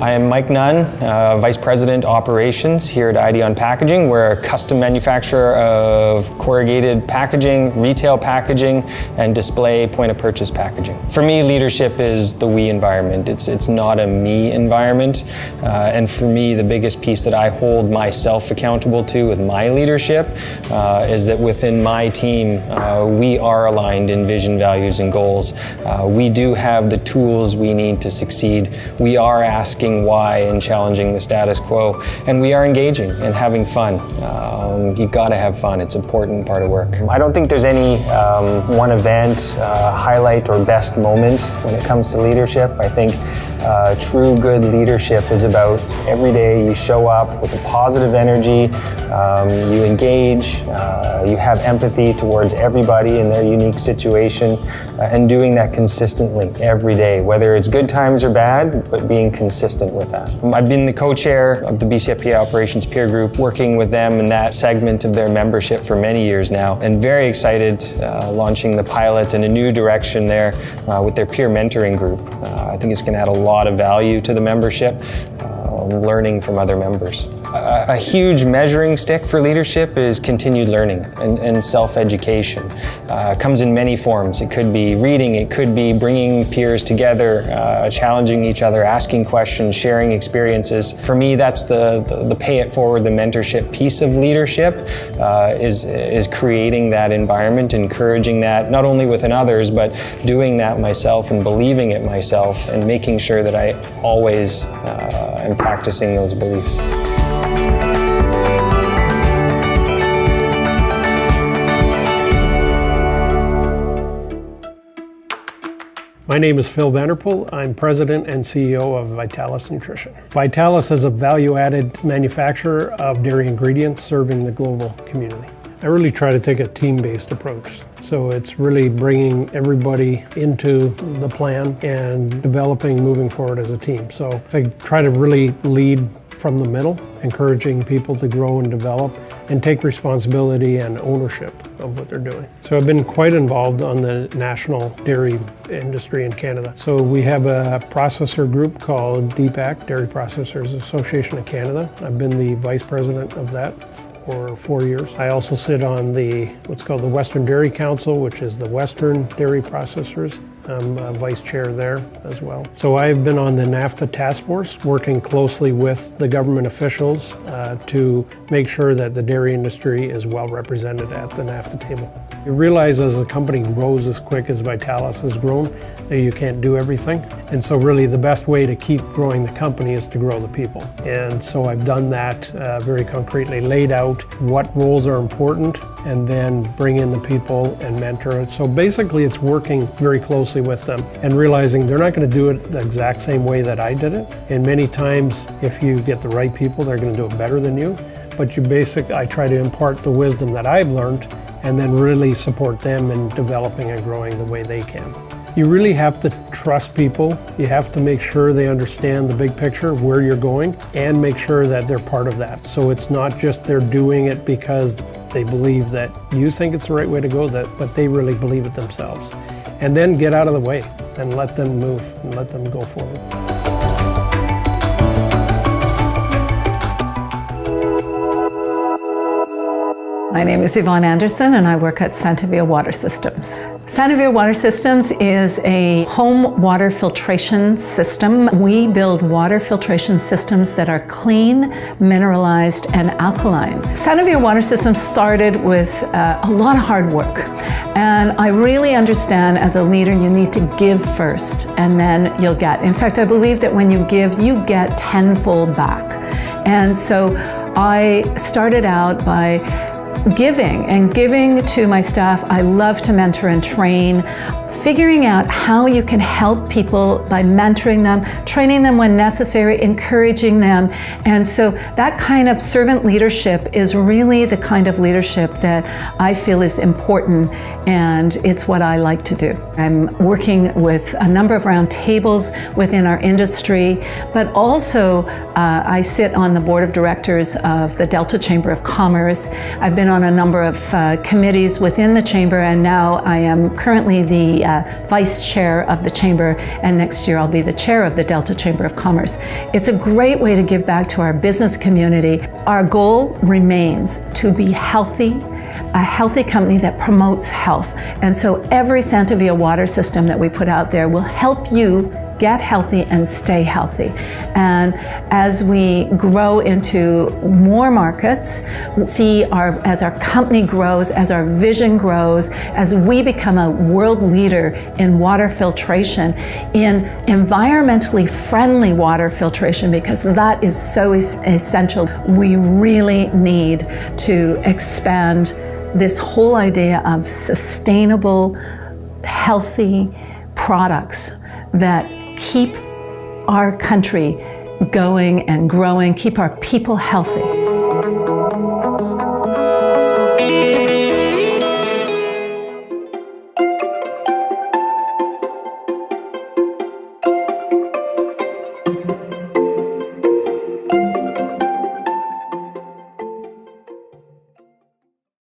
I am Mike Nunn, Vice President Operations here at Ideon Packaging. We're a custom manufacturer of corrugated packaging, retail packaging, and display point-of-purchase packaging. For me, leadership is the we environment. It's not a me environment. And for me, the biggest piece that I hold myself accountable to with my leadership is that within my team, we are aligned in vision, values, and goals. We do have the tools we need to succeed. We are asking why and challenging the status quo, and we are engaging and having fun. You gotta have fun. It's an important part of work. I don't think there's any one event, highlight, or best moment when it comes to leadership. I think true good leadership is about every day you show up with a positive energy, you engage, you have empathy towards everybody in their unique situation, and doing that consistently every day, whether it's good times or bad, but being consistent with that. I've been the co-chair of the BCFPA Operations Peer Group, working with them in that segment of their membership for many years now, and very excited launching the pilot in a new direction there with their peer mentoring group. I think it's going to add a lot of value to the membership, learning from other members. A huge measuring stick for leadership is continued learning and self-education. Comes in many forms. It could be reading, it could be bringing peers together, challenging each other, asking questions, sharing experiences. For me, that's the pay it forward, the mentorship piece of leadership, is creating that environment, encouraging that not only within others, but doing that myself and believing it myself and making sure that I always am practicing those beliefs. My name is Phil Vanderpool. I'm President and CEO of Vitalus Nutrition. Vitalus is a value-added manufacturer of dairy ingredients serving the global community. I really try to take a team-based approach. So it's really bringing everybody into the plan and developing, moving forward as a team. So I try to really lead from the middle, encouraging people to grow and develop and take responsibility and ownership of what they're doing. So I've been quite involved on the national dairy industry in Canada. So we have a processor group called DPAC, Dairy Processors Association of Canada. I've been the vice president of that for 4 years. I also sit on what's called the Western Dairy Council, which is the Western Dairy Processors. I'm vice chair there as well. So I've been on the NAFTA task force, working closely with the government officials to make sure that the dairy industry is well represented at the NAFTA table. You realize as a company grows as quick as Vitalus has grown, that you can't do everything. And so really the best way to keep growing the company is to grow the people. And so I've done that very concretely, laid out what roles are important, and then bring in the people and mentor it. So basically it's working very closely with them and realizing they're not going to do it the exact same way that I did it. And many times if you get the right people, they're going to do it better than you. But I try to impart the wisdom that I've learned and then really support them in developing and growing the way they can. You really have to trust people. You have to make sure they understand the big picture, where you're going, and make sure that they're part of that. So it's not just they're doing it because they believe that you think it's the right way to go, but they really believe it themselves. And then get out of the way and let them move and let them go forward. My name is Yvonne Anderson and I work at Santevia Water Systems. Santevia Water Systems is a home water filtration system. We build water filtration systems that are clean, mineralized, and alkaline. Santevia Water Systems started with a lot of hard work. And I really understand as a leader, you need to give first and then you'll get. In fact, I believe that when you give, you get tenfold back. And so I started out by giving to my staff. I love to mentor and train, figuring out how you can help people by mentoring them, training them when necessary, encouraging them. And so that kind of servant leadership is really the kind of leadership that I feel is important, and it's what I like to do. I'm working with a number of round tables within our industry, but also I sit on the board of directors of the Delta Chamber of Commerce. I've been on a number of committees within the chamber, and now I am currently the the vice chair of the chamber, and next year I'll be the chair of the Delta Chamber of Commerce. It's a great way to give back to our business community. Our goal remains to be healthy, a healthy company that promotes health. And so every Santevia water system that we put out there will help you get healthy and stay healthy. And as we grow into more markets, see as our company grows, as our vision grows, as we become a world leader in water filtration, in environmentally friendly water filtration, because that is so essential. We really need to expand this whole idea of sustainable, healthy products that keep our country going and growing, keep our people healthy.